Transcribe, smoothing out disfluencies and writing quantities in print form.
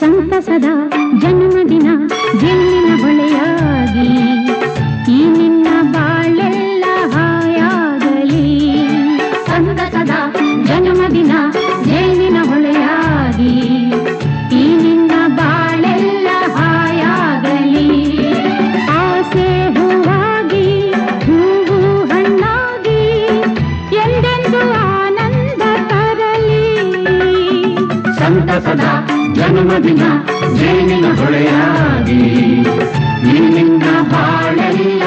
ಸಂತಸದ ಜನ್ಮದಿನ ಜೇನಿನ ಹೊಳೆಯಾಗಿ ಈ ನಿನ್ನ ಬಾಳೆಲ್ಲ ಹಾಯಾಗಲಿ. ಸಂತಸದ ಜನ್ಮದಿನ ಜೇನಿನ ಹೊಳೆಯಾಗಿ ಈ ನಿನ್ನ ಬಾಳೆಲ್ಲ ಹಾಯಾಗಲಿ. ಆಸೆ ಹೂವಾಗಿ ಹೂವು ಹಣ್ಣಾಗಿ ಎಂದೆಂದು ಆನಂದ ತರಲಿ. ಸಂತಸದ ಜನ್ಮದಿನ ಜೇನಿನ ಹೊಳೆಯಾಗಿ ಈ ನಿನ್ನ ಬಾಳೆಲ್ಲ